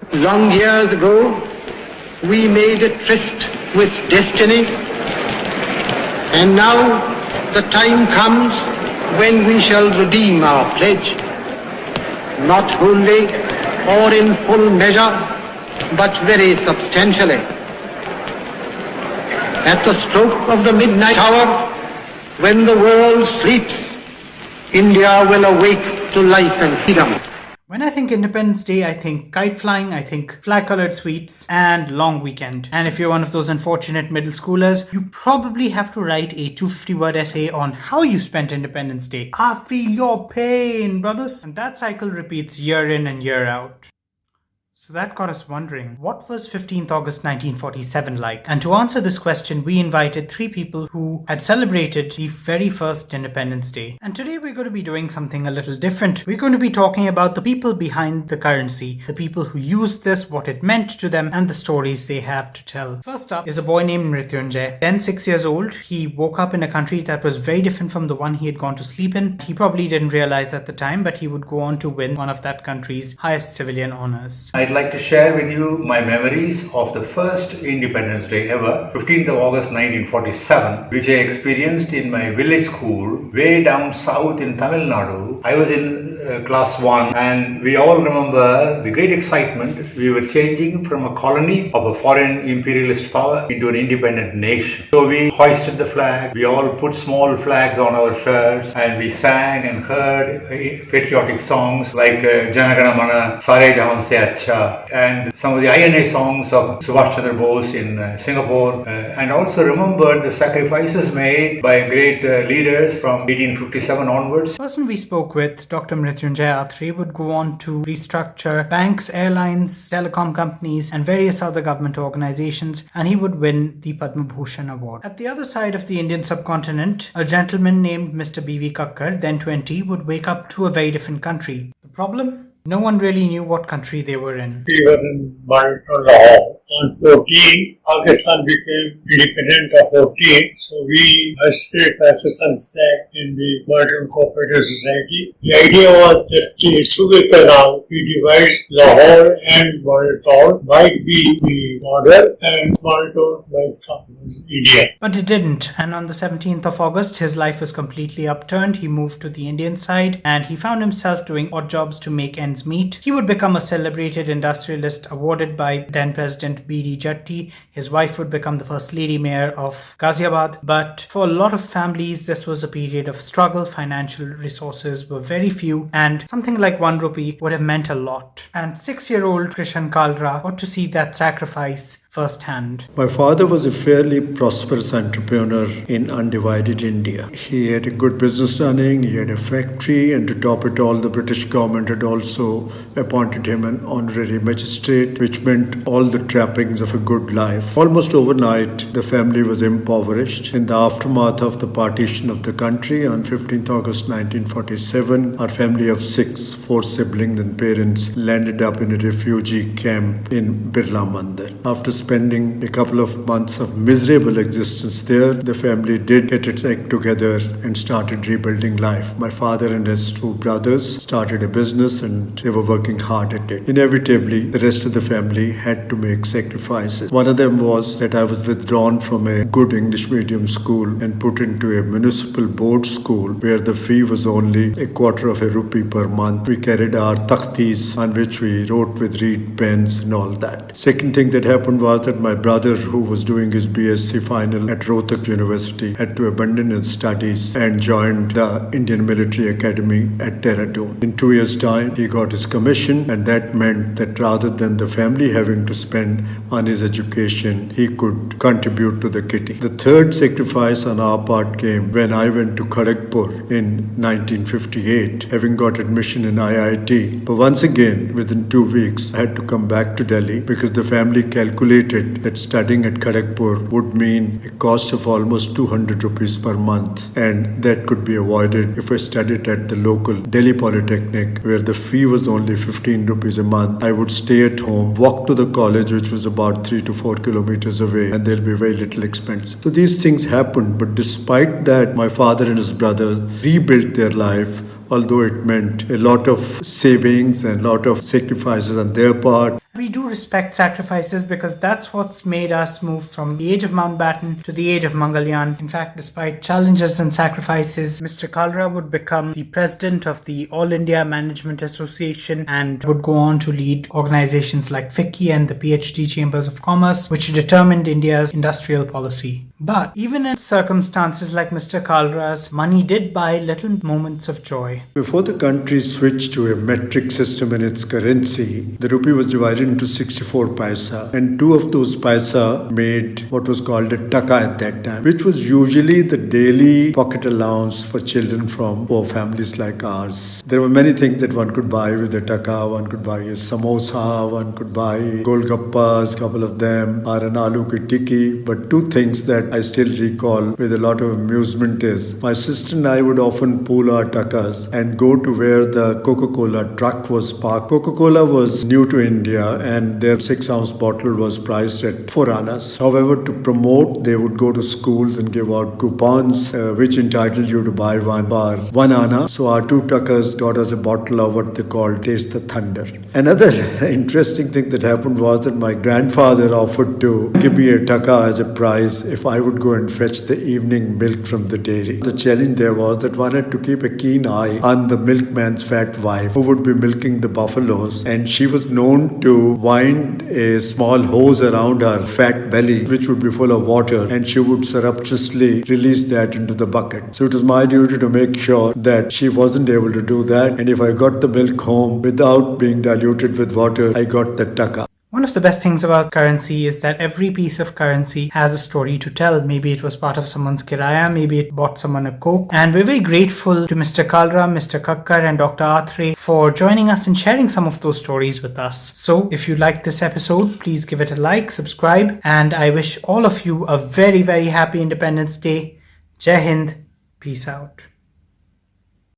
Long years ago, we made a tryst with destiny, and now the time comes when we shall redeem our pledge, not wholly or in full measure, but very substantially. At the stroke of the midnight hour, when the world sleeps, India will awake to life and freedom. When I think Independence Day, I think kite flying, I think flag-colored sweets, and long weekend. And if you're one of those unfortunate middle schoolers, you probably have to write a 250-word essay on how you spent Independence Day. I feel your pain, brothers. And that cycle repeats year in and year out. So that got us wondering, what was 15th August 1947 like? And to answer this question, we invited three people who had celebrated the very first Independence Day. And today we're going to be doing something a little different. We're going to be talking about the people behind the currency, the people who used this, what it meant to them, and the stories they have to tell. First up is a boy named Mrityunjay. Then 6 years old, he woke up in a country that was very different from the one he had gone to sleep in. He probably didn't realize at the time, but he would go on to win one of that country's highest civilian honors. I'd like to share with you my memories of the first Independence Day ever, 15th of August 1947, which I experienced in my village school way down south in Tamil Nadu. I was in class 1 and we all remember the great excitement. We were changing from a colony of a foreign imperialist power into an independent nation. So we hoisted the flag, we all put small flags on our shirts and we sang and heard patriotic songs like Jana Gana Mana, Sare Jahan Se Acha, and some of the INA songs of Subhash Chandra Bose in Singapore, and also remembered the sacrifices made by great leaders from 1857 onwards. The person we spoke with, Dr. Mrityunjay Athre, would go on to restructure banks, airlines, telecom companies, and various other government organizations, and he would win the Padma Bhushan Award. At the other side of the Indian subcontinent, a gentleman named Mr. BVKakkar, then 20, would wake up to a very different country. The problem? No one really knew what country they were in. We were in Malta, Lahore. On 14, Pakistan became independent of 14. So we hoisted Pakistan flag in the Malta Cooperative Society. The idea was that the Suez Canal, we divide Lahore and Malta, might be the border and Malta might come with India. But it didn't. And on the 17th of August, his life was completely upturned. He moved to the Indian side and he found himself doing odd jobs to make ends meet. He would become a celebrated industrialist awarded by then President B.D. Jatti. His wife would become the first lady mayor of Ghaziabad. But for a lot of families, this was a period of struggle. Financial resources were very few, and something like 1 rupee would have meant a lot. And 6-year-old Krishan Kalra got to see that sacrifice firsthand. My father was a fairly prosperous entrepreneur in undivided India. He had a good business running, he had a factory, and to top it all, the British government had also appointed him an honorary magistrate, which meant all the trappings of a good life. Almost overnight, the family was impoverished. In the aftermath of the partition of the country on 15th August 1947, our family of 6, 4 siblings and parents, landed up in a refugee camp in Birla Mandir. After spending a couple of months of miserable existence there, the family did get its act together and started rebuilding life. My father and his 2 brothers started a business and they were working hard at it. Inevitably, the rest of the family had to make sacrifices. One of them was that I was withdrawn from a good English medium school and put into a municipal board school where the fee was only a quarter of a rupee per month. We carried our takhtis on which we wrote with reed pens and all that. Second thing that happened was that my brother, who was doing his BSc final at Rohtak University, had to abandon his studies and joined the Indian Military Academy at Dehradun. In 2 years' time, he got his commission, and that meant that rather than the family having to spend on his education, he could contribute to the kitty. The third sacrifice on our part came when I went to Kharagpur in 1958, having got admission in IIT. But once again, within 2 weeks, I had to come back to Delhi because the family calculated that studying at Kharagpur would mean a cost of almost 200 rupees per month, and that could be avoided if I studied at the local Delhi Polytechnic, where the fee was only 15 rupees a month. I would stay at home, walk to the college, which was about 3 to 4 kilometers away, and there'll be very little expense. So these things happened, but despite that, my father and his brothers rebuilt their life, although it meant a lot of savings and a lot of sacrifices on their part. We do respect sacrifices because that's what's made us move from the age of Mountbatten to the age of Mangalyaan. In fact, despite challenges and sacrifices, Mr. Kalra would become the president of the All India Management Association and would go on to lead organizations like FICCI and the PhD Chambers of Commerce, which determined India's industrial policy. But even in circumstances like Mr. Kalra's, money did buy little moments of joy. Before the country switched to a metric system in its currency, the rupee was divided into 64 paisa, and 2 of those paisa made what was called a taka at that time, which was usually the daily pocket allowance for children from poor families like ours. There were many things that one could buy with a taka. One could buy a samosa, one could buy golgappas, couple of them, or an aloo ki tikki. But 2 things that I still recall with a lot of amusement is my sister and I would often pool our takas and go to where the Coca-Cola truck was parked. Coca-Cola was new to India and their 6-ounce bottle was priced at 4 annas. However, to promote, they would go to schools and give out coupons which entitled you to buy one for 1 anna. So our 2 takas got us a bottle of what they call Taste the Thunder. Another interesting thing that happened was that my grandfather offered to give me a taka as a prize if I would go and fetch the evening milk from the dairy. The challenge there was that one had to keep a keen eye on the milkman's fat wife who would be milking the buffaloes, and she was known to wind a small hose around her fat belly which would be full of water, and she would surreptitiously release that into the bucket. So it was my duty to make sure that she wasn't able to do that, and if I got the milk home without being diluted with water, I got the taka. One of the best things about currency is that every piece of currency has a story to tell. Maybe it was part of someone's kiraya, maybe it bought someone a coke. And we're very grateful to Mr. Kalra, Mr. Kakkar and Dr. Atre for joining us and sharing some of those stories with us. So if you liked this episode, please give it a like, subscribe, and I wish all of you a very, very happy Independence Day. Jai Hind. Peace out.